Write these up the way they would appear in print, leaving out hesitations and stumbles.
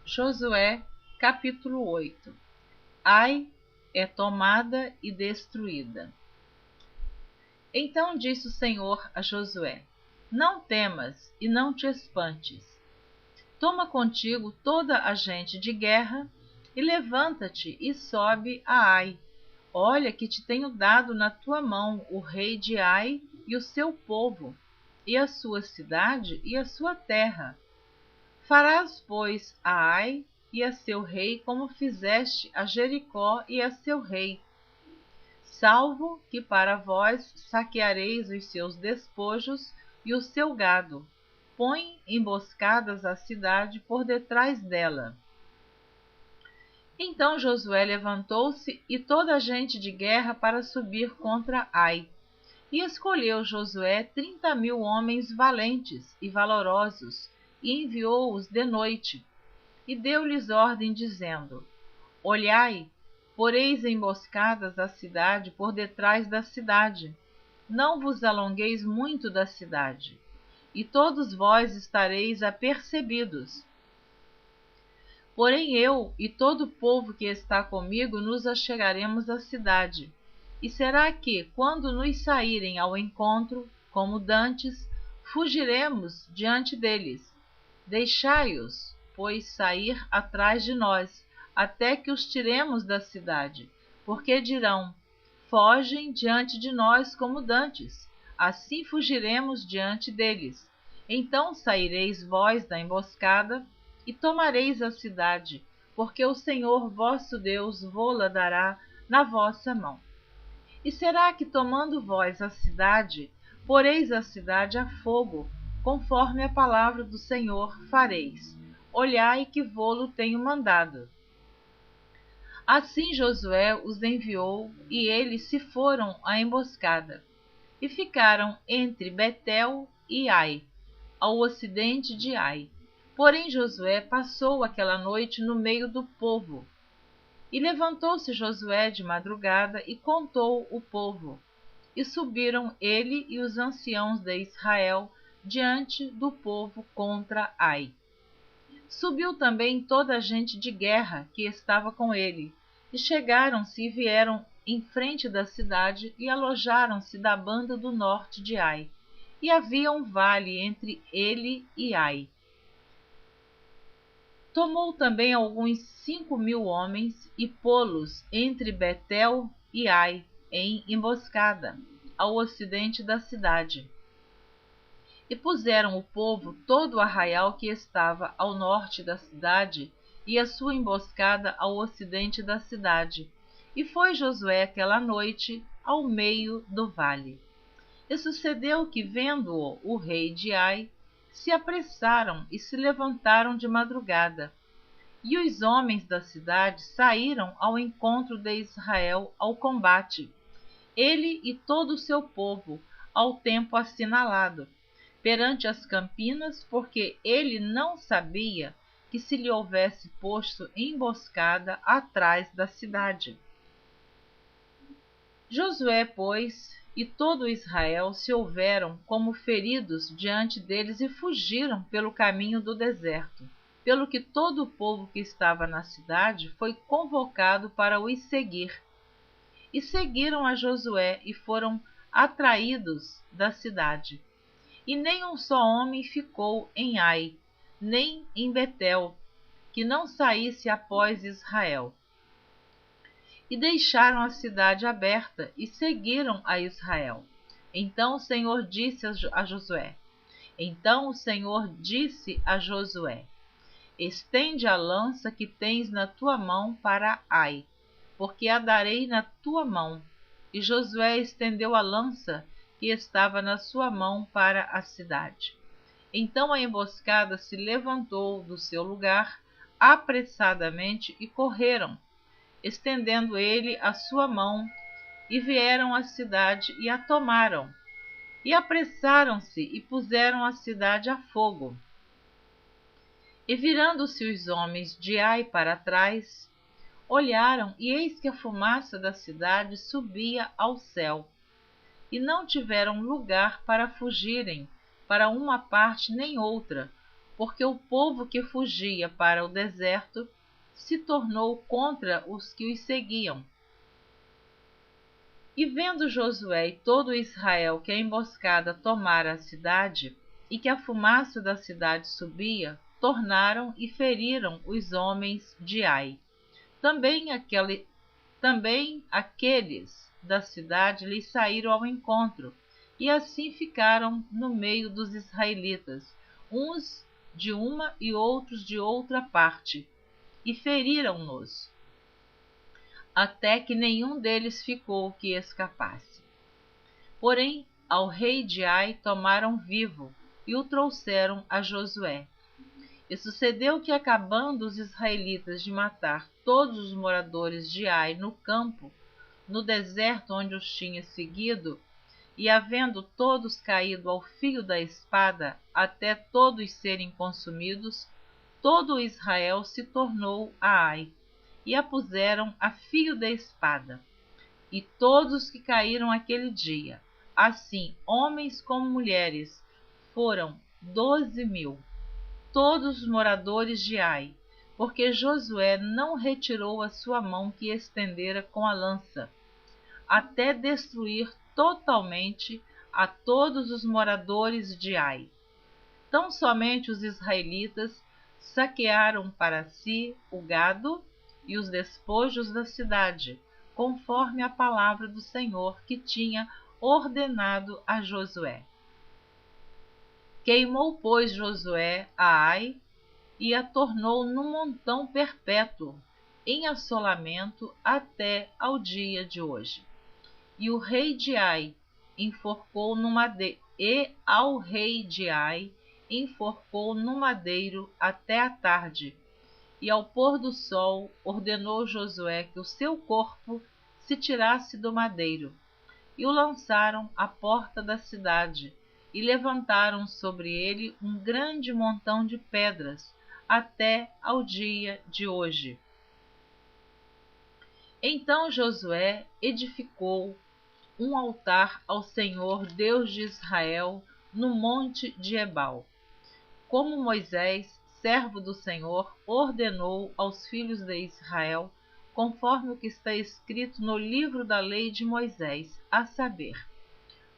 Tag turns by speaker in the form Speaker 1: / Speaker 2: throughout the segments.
Speaker 1: Josué, capítulo 8. Ai é tomada e destruída. Então disse o Senhor a Josué: Não temas e não te espantes. Toma contigo toda a gente de guerra e levanta-te e sobe a Ai. Olha que te tenho dado na tua mão o rei de Ai e o seu povo, e a sua cidade e a sua terra. Farás, pois, a Ai e a seu rei como fizeste a Jericó e a seu rei, salvo que para vós saqueareis os seus despojos e o seu gado. Põe emboscadas à cidade por detrás dela. Então Josué levantou-se e toda a gente de guerra para subir contra Ai. E escolheu Josué 30.000 homens valentes e valorosos, e enviou-os de noite. E deu-lhes ordem, dizendo: Olhai, poreis emboscadas a cidade por detrás da cidade. Não vos alongueis muito da cidade, e todos vós estareis apercebidos. Porém eu e todo o povo que está comigo nos achegaremos à cidade. E será que, quando nos saírem ao encontro, como dantes, fugiremos diante deles? Deixai-os, pois, sair atrás de nós, até que os tiremos da cidade, porque dirão: fogem diante de nós como dantes, assim fugiremos diante deles. Então saireis vós da emboscada e tomareis a cidade, porque o Senhor vosso Deus vô-la dará na vossa mão. E será que, tomando vós a cidade, poreis a cidade a fogo, conforme a palavra do Senhor fareis. Olhai que vô-lo tenho mandado. Assim Josué os enviou, e eles se foram à emboscada, e ficaram entre Betel e Ai, ao ocidente de Ai. Porém Josué passou aquela noite no meio do povo. E levantou-se Josué de madrugada e contou o povo. E subiram ele e os anciãos de Israel diante do povo contra Ai. Subiu também toda a gente de guerra que estava com ele, e chegaram-se e vieram em frente da cidade e alojaram-se da banda do norte de Ai. E havia um vale entre ele e Ai. Tomou também alguns 5.000 homens e pô-los entre Betel e Ai, em emboscada, ao ocidente da cidade. E puseram o povo todo o arraial que estava ao norte da cidade e a sua emboscada ao ocidente da cidade. E foi Josué aquela noite ao meio do vale. E sucedeu que, vendo-o o rei de Ai, se apressaram e se levantaram de madrugada. E os homens da cidade saíram ao encontro de Israel ao combate, ele e todo o seu povo, ao tempo assinalado, perante as campinas, porque ele não sabia que se lhe houvesse posto emboscada atrás da cidade. Josué, pois, e todo Israel se houveram como feridos diante deles e fugiram pelo caminho do deserto, pelo que todo o povo que estava na cidade foi convocado para os seguir. E seguiram a Josué e foram atraídos da cidade. E nem um só homem ficou em Ai, nem em Betel, que não saísse após Israel. E deixaram a cidade aberta e seguiram a Israel. Então o Senhor disse a Josué: Estende a lança que tens na tua mão para Ai, porque a darei na tua mão. E Josué estendeu a lança que estava na sua mão para a cidade. Então a emboscada se levantou do seu lugar apressadamente e correram, estendendo ele a sua mão, e vieram à cidade e a tomaram. E apressaram-se e puseram a cidade a fogo. E virando-se os homens de Ai para trás, olharam, e eis que a fumaça da cidade subia ao céu. E não tiveram lugar para fugirem para uma parte nem outra, porque o povo que fugia para o deserto se tornou contra os que os seguiam. E vendo Josué e todo Israel que a emboscada tomara a cidade, e que a fumaça da cidade subia, tornaram e feriram os homens de Ai. Também aqueles da cidade lhes saíram ao encontro, e assim ficaram no meio dos israelitas, uns de uma e outros de outra parte, e feriram-nos, até que nenhum deles ficou que escapasse. Porém, ao rei de Ai tomaram vivo e o trouxeram a Josué. E sucedeu que, acabando os israelitas de matar todos os moradores de Ai no campo, no deserto onde os tinha seguido, e havendo todos caído ao fio da espada, até todos serem consumidos, todo Israel se tornou a Ai, e a puseram a fio da espada. E todos que caíram aquele dia, assim homens como mulheres, foram 12.000, todos os moradores de Ai, porque Josué não retirou a sua mão que estendera com a lança, até destruir totalmente a todos os moradores de Ai. Tão somente os israelitas saquearam para si o gado e os despojos da cidade, conforme a palavra do Senhor que tinha ordenado a Josué. Queimou, pois, Josué a Ai e a tornou num montão perpétuo, em assolamento até ao dia de hoje. E o rei de Ai enforcou no madeiro, até a tarde, e ao pôr do sol ordenou Josué que o seu corpo se tirasse do madeiro, e o lançaram à porta da cidade, e levantaram sobre ele um grande montão de pedras, até ao dia de hoje. Então Josué edificou um altar ao Senhor Deus de Israel no monte de Ebal, como Moisés, servo do Senhor, ordenou aos filhos de Israel, conforme o que está escrito no livro da lei de Moisés, a saber,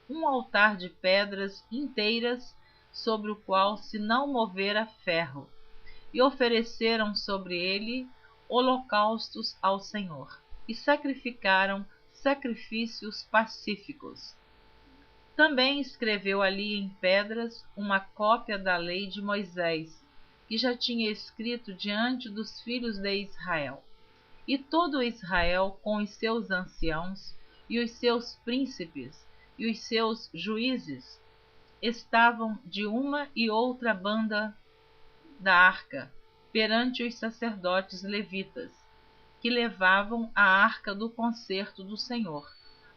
Speaker 1: um altar de pedras inteiras, sobre o qual se não movera ferro, e ofereceram sobre ele holocaustos ao Senhor, e sacrificaram sacrifícios pacíficos. Também escreveu ali em pedras uma cópia da lei de Moisés, que já tinha escrito diante dos filhos de Israel. E todo Israel, com os seus anciãos, e os seus príncipes, e os seus juízes, estavam de uma e outra banda da arca, perante os sacerdotes levitas, que levavam a arca do concerto do Senhor.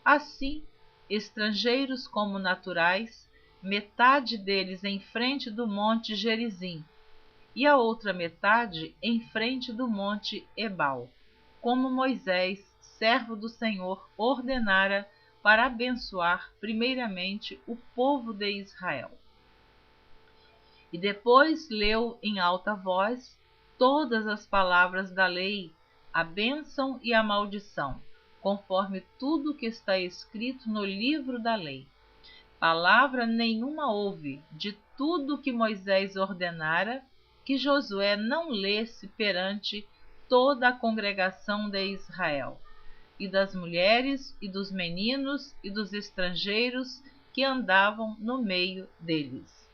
Speaker 1: Assim, estrangeiros como naturais, metade deles em frente do monte Gerizim, e a outra metade em frente do monte Ebal, como Moisés, servo do Senhor, ordenara para abençoar primeiramente o povo de Israel. E depois leu em alta voz todas as palavras da lei, a bênção e a maldição, conforme tudo que está escrito no livro da lei. Palavra nenhuma houve de tudo que Moisés ordenara que Josué não lesse perante toda a congregação de Israel, e das mulheres, e dos meninos, e dos estrangeiros que andavam no meio deles.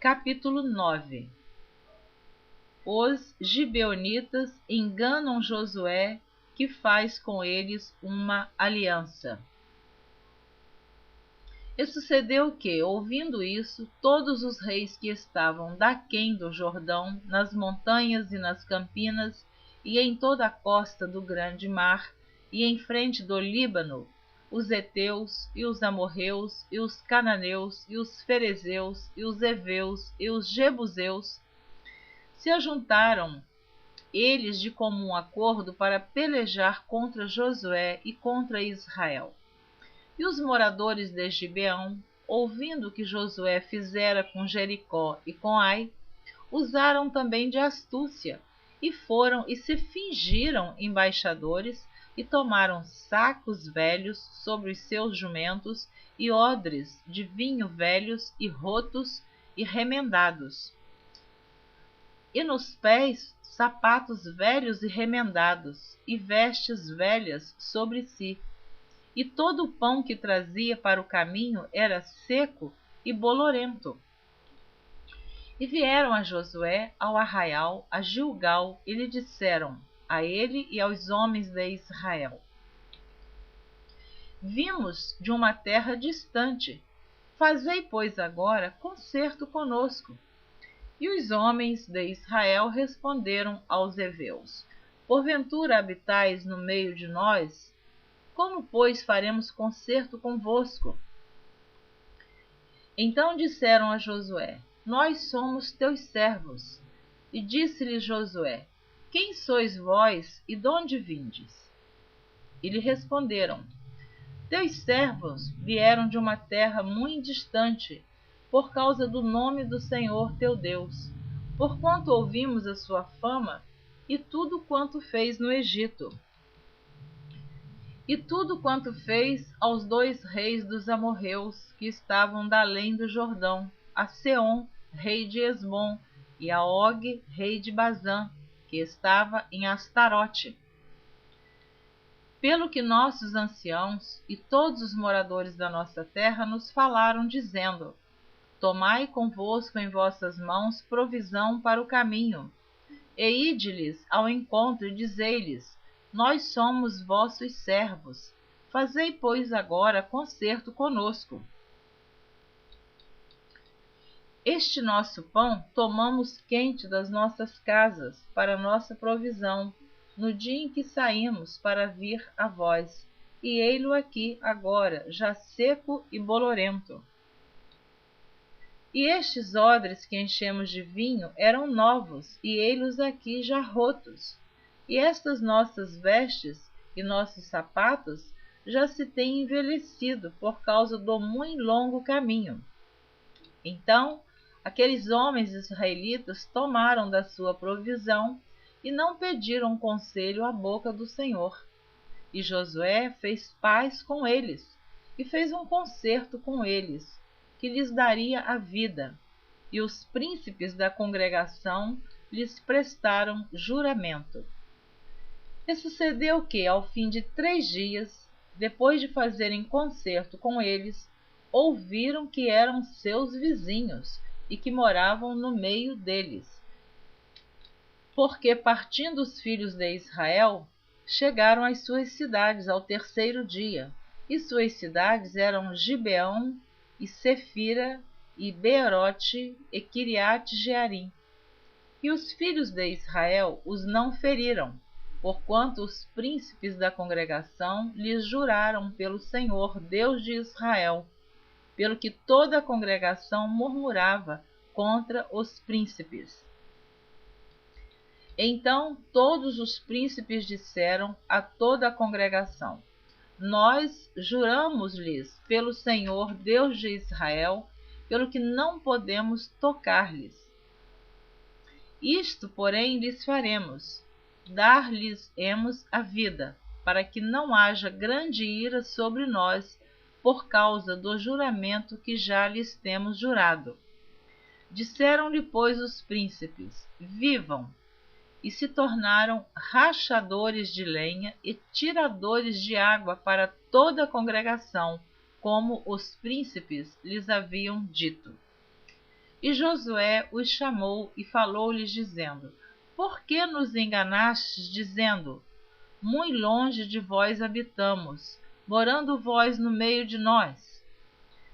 Speaker 1: Capítulo 9. Os gibeonitas enganam Josué, que faz com eles uma aliança. E sucedeu que, ouvindo isso, todos os reis que estavam daquém do Jordão, nas montanhas e nas campinas, e em toda a costa do grande mar, e em frente do Líbano, os heteus, e os amorreus, e os cananeus, e os ferezeus, e os heveus, e os jebuseus, se ajuntaram eles de comum acordo para pelejar contra Josué e contra Israel. E os moradores de Gibeão ouvindo o que Josué fizera com Jericó e com Ai, usaram também de astúcia, e foram e se fingiram embaixadores, e tomaram sacos velhos sobre os seus jumentos, e odres de vinho velhos e rotos e remendados, e nos pés sapatos velhos e remendados, e vestes velhas sobre si. E todo o pão que trazia para o caminho era seco e bolorento. E vieram a Josué ao arraial, a Gilgal, e lhe disseram, a ele e aos homens de Israel: Vimos de uma terra distante, fazei, pois, agora concerto conosco. E os homens de Israel responderam aos heveus: Porventura habitais no meio de nós? Como, pois, faremos concerto convosco? Então disseram a Josué: Nós somos teus servos. E disse-lhe Josué: Quem sois vós e de onde vindes? E lhe responderam: Teus servos vieram de uma terra muito distante, por causa do nome do Senhor teu Deus, porquanto ouvimos a sua fama e tudo quanto fez no Egito, e tudo quanto fez aos 2 reis dos amorreus que estavam da além do Jordão, a Seom, rei de Esbom, e a Og, rei de Bazã, que estava em Astarote. Pelo que nossos anciãos e todos os moradores da nossa terra nos falaram, dizendo: Tomai convosco em vossas mãos provisão para o caminho, e ide-lhes ao encontro e dizei-lhes: Nós somos vossos servos. Fazei, pois, agora concerto conosco. Este nosso pão tomamos quente das nossas casas para nossa provisão, no dia em que saímos para vir a vós, e ei-lo aqui agora, já seco e bolorento. E estes odres que enchemos de vinho eram novos, e ei-los aqui já rotos. E estas nossas vestes e nossos sapatos já se têm envelhecido por causa do muito longo caminho. Então aqueles homens israelitas tomaram da sua provisão e não pediram conselho à boca do Senhor. E Josué fez paz com eles e fez um concerto com eles, que lhes daria a vida. E os príncipes da congregação lhes prestaram juramento. E sucedeu que, ao fim de 3 dias, depois de fazerem concerto com eles, ouviram que eram seus vizinhos e que moravam no meio deles. Porque, partindo os filhos de Israel, chegaram às suas cidades ao 3º dia, e suas cidades eram Gibeão, e Sefira, e Beerote, e Quiriate-Jearim. E os filhos de Israel os não feriram, porquanto os príncipes da congregação lhes juraram pelo Senhor, Deus de Israel, pelo que toda a congregação murmurava contra os príncipes. Então todos os príncipes disseram a toda a congregação: Nós juramos-lhes pelo Senhor, Deus de Israel, pelo que não podemos tocar-lhes. Isto, porém, lhes faremos: dar-lhes-emos a vida, para que não haja grande ira sobre nós, por causa do juramento que já lhes temos jurado. Disseram-lhe, pois, os príncipes: Vivam! E se tornaram rachadores de lenha e tiradores de água para toda a congregação, como os príncipes lhes haviam dito. E Josué os chamou e falou-lhes, dizendo: Por que nos enganastes, dizendo: Muito longe de vós habitamos, morando vós no meio de nós?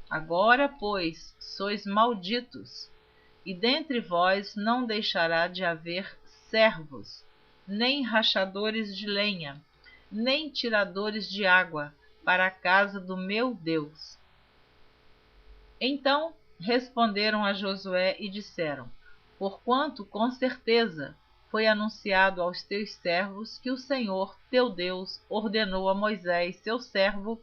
Speaker 1: Agora, pois, sois malditos, e dentre vós não deixará de haver servos, nem rachadores de lenha, nem tiradores de água, para a casa do meu Deus. Então responderam a Josué e disseram: Porquanto, com certeza, foi anunciado aos teus servos que o Senhor, teu Deus, ordenou a Moisés, seu servo,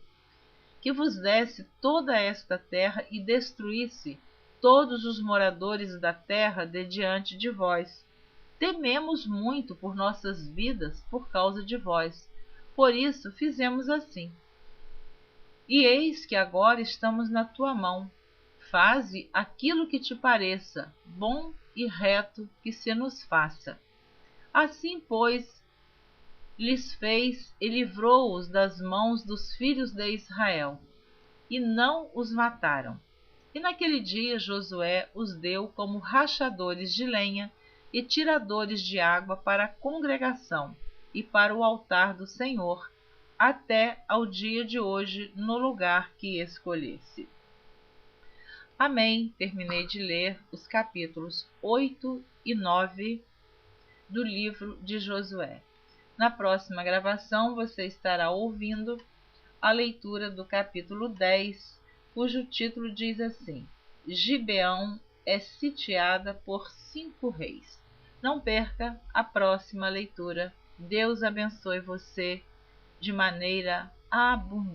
Speaker 1: que vos desse toda esta terra e destruísse todos os moradores da terra de diante de vós. Tememos muito por nossas vidas por causa de vós. Por isso fizemos assim. E eis que agora estamos na tua mão. Faze aquilo que te pareça, bom e reto que se nos faça. Assim, pois, lhes fez e livrou-os das mãos dos filhos de Israel, e não os mataram. E naquele dia Josué os deu como rachadores de lenha e tiradores de água para a congregação e para o altar do Senhor, até ao dia de hoje, no lugar que escolhesse. Amém. Terminei de ler os capítulos 8 e 9 do livro de Josué. Na próxima gravação você estará ouvindo a leitura do capítulo 10, cujo título diz assim: Gibeão é sitiada por 5 reis. Não perca a próxima leitura. Deus abençoe você de maneira abundante.